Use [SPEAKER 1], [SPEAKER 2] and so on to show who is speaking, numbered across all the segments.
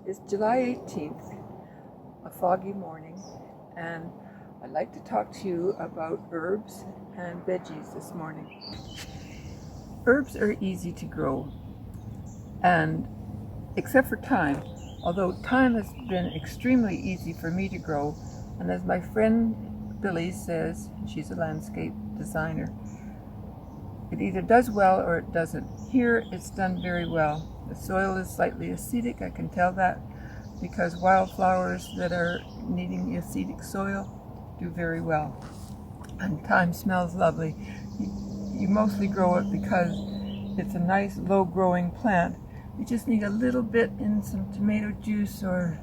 [SPEAKER 1] It's July 18th, a foggy morning, and I'd like to talk to you about herbs and veggies this morning. Herbs are easy to grow, and except for thyme, although thyme has been extremely easy for me to grow, and as my friend Billy says, she's a landscape designer, it either does well or it doesn't. Here it's done very well. The soil is slightly acidic, I can tell that, because wildflowers that are needing acidic soil do very well. And thyme smells lovely. You mostly grow it because it's a nice low growing plant. You just need a little bit in some tomato juice or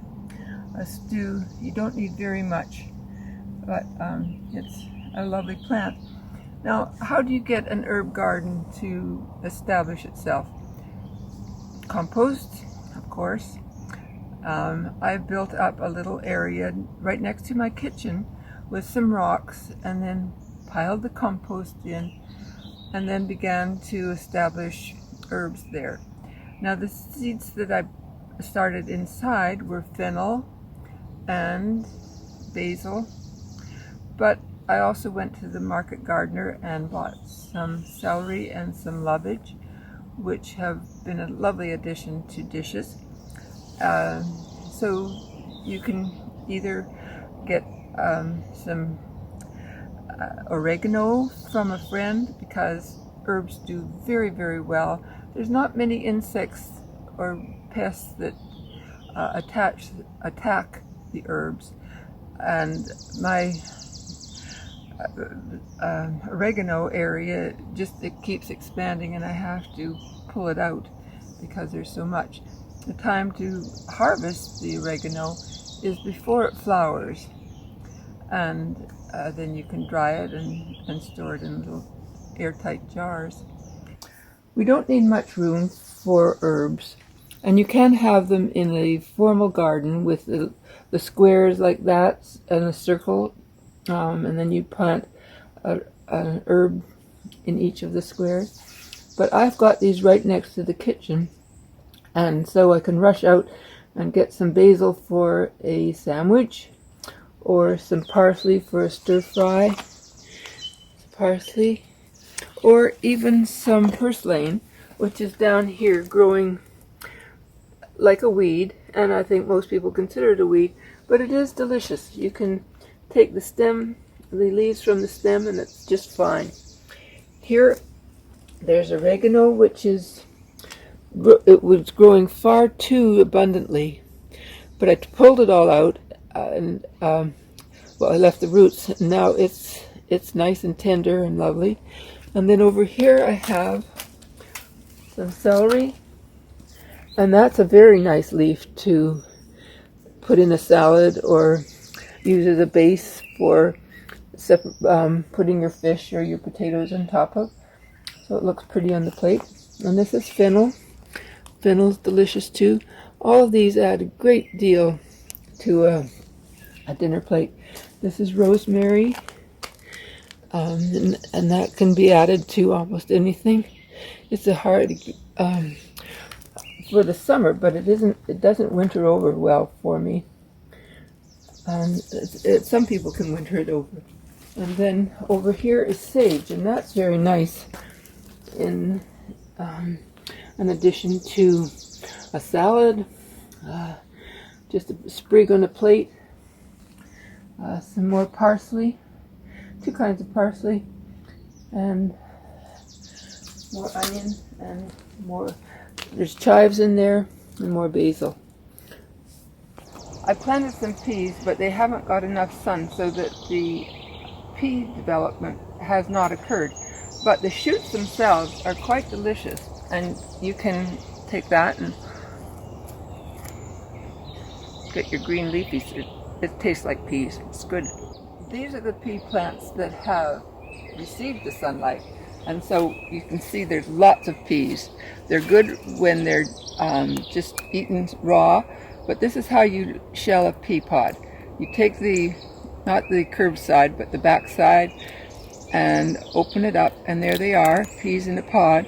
[SPEAKER 1] a stew. You don't need very much, but it's a lovely plant. Now, how do you get an herb garden to establish itself? Compost, of course. I've built up a little area right next to my kitchen with some rocks and then piled the compost in and then began to establish herbs there. Now, the seeds that I started inside were fennel and basil, but I also went to the market gardener and bought some celery and some lovage, which have been a lovely addition to dishes. So you can either get some oregano from a friend, because herbs do very, very well. There's not many insects or pests that attack the herbs, and my oregano area it keeps expanding, and I have to pull it out because there's so much. The time to harvest the oregano is before it flowers, and then you can dry it and store it in little airtight jars. We don't need much room for herbs, and you can have them in a formal garden with the squares like that and a circle. And then you plant an herb in each of the squares. But I've got these right next to the kitchen, and so I can rush out and get some basil for a sandwich, or some parsley for a stir fry, parsley, or even some purslane, which is down here growing like a weed, and I think most people consider it a weed, but it is delicious. You can take the leaves from the stem, and it's just fine. Here, there's oregano, it was growing far too abundantly, but I pulled it all out, and I left the roots, and now it's nice and tender and lovely. And then over here I have some celery, and that's a very nice leaf to put in a salad or use as a base for putting your fish or your potatoes on top of. So it looks pretty on the plate. And this is fennel. Fennel's delicious too. All of these add a great deal to a dinner plate. This is rosemary, and that can be added to almost anything. It's a hard for the summer, but it doesn't winter over well for me. And some people can winter it over. And then over here is sage, and that's very nice in an addition to a salad, just a sprig on a plate, some more parsley, two kinds of parsley, and more onion, and there's chives in there, and more basil. I planted some peas, but they haven't got enough sun so that the pea development has not occurred. But the shoots themselves are quite delicious, and you can take that and get your green leafies. It tastes like peas. It's good. These are the pea plants that have received the sunlight, and so you can see there's lots of peas. They're good when they're just eaten raw. But this is how you shell a pea pod. You take not the curved side, but the back side, and open it up, and there they are, peas in a pod.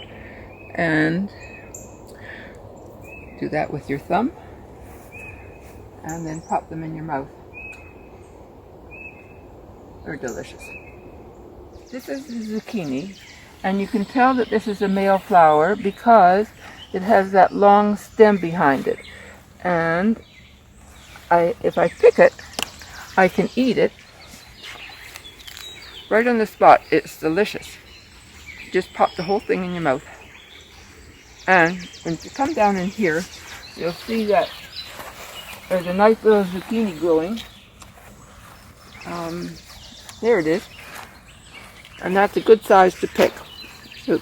[SPEAKER 1] And do that with your thumb. and then pop them in your mouth. They're delicious. This is the zucchini, and you can tell that this is a male flower because it has that long stem behind it. And if I pick it, I can eat it right on the spot. It's delicious. Just pop the whole thing in your mouth. And when you come down in here, you'll see that there's a nice little zucchini growing. There it is. And that's a good size to pick. So,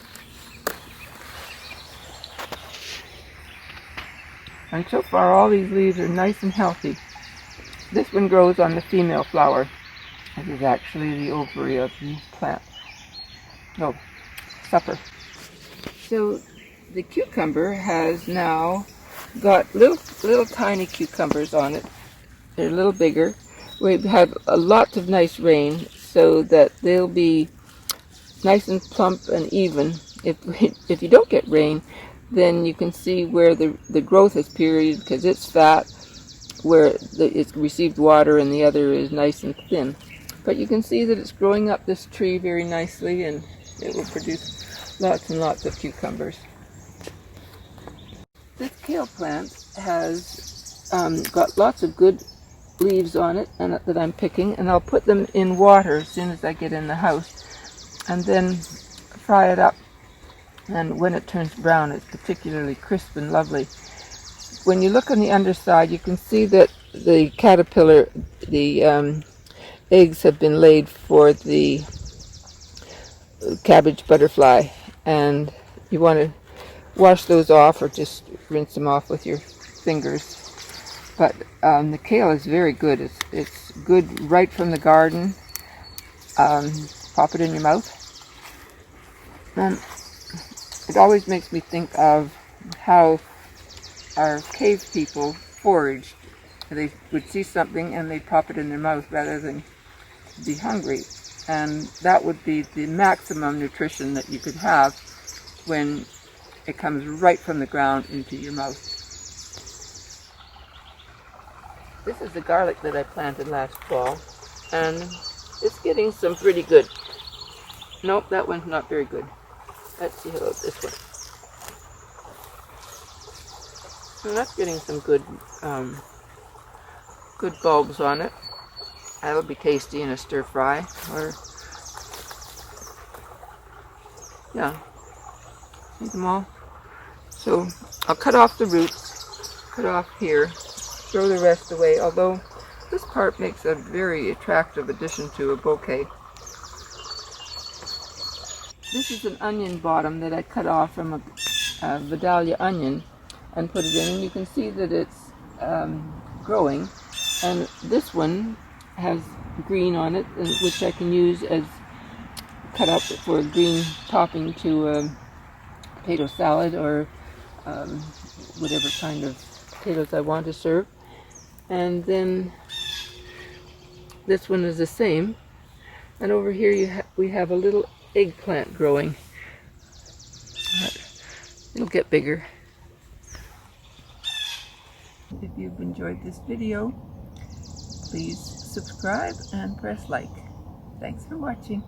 [SPEAKER 1] and so far all these leaves are nice and healthy. This one grows on the female flower. This is actually the ovary of the plant. No, supper. So the cucumber has now got little tiny cucumbers on it. They're a little bigger. We have a lot of nice rain so that they'll be nice and plump and even. If you don't get rain, then you can see where the growth is period because it's fat, where it's received water, and the other is nice and thin. But you can see that it's growing up this tree very nicely, and it will produce lots and lots of cucumbers. This kale plant has got lots of good leaves on it and that I'm picking, and I'll put them in water as soon as I get in the house and then fry it up, and when it turns brown it's particularly crisp and lovely. When you look on the underside, you can see that the caterpillar, the eggs have been laid for the cabbage butterfly, and you want to wash those off or just rinse them off with your fingers. But the kale is very good. It's good right from the garden. Pop it in your mouth. And it always makes me think of how our cave people foraged. They would see something and they'd pop it in their mouth rather than be hungry. And that would be the maximum nutrition that you could have when it comes right from the ground into your mouth. This is the garlic that I planted last fall, and it's getting some pretty good. Nope, that one's not very good. Let's see how about this one. And that's getting some good bulbs on it. That'll be tasty in a stir fry, or yeah, see them all. So I'll cut off the roots, cut off here, throw the rest away, although this part makes a very attractive addition to a bouquet. This is an onion bottom that I cut off from a Vidalia onion and put it in, and you can see that it's growing. And this one has green on it, which I can use as cut up for a green topping to a potato salad or whatever kind of potatoes I want to serve. And then this one is the same. And over here we have a little eggplant growing. It'll get bigger. If you've enjoyed this video, please subscribe and press like. Thanks for watching.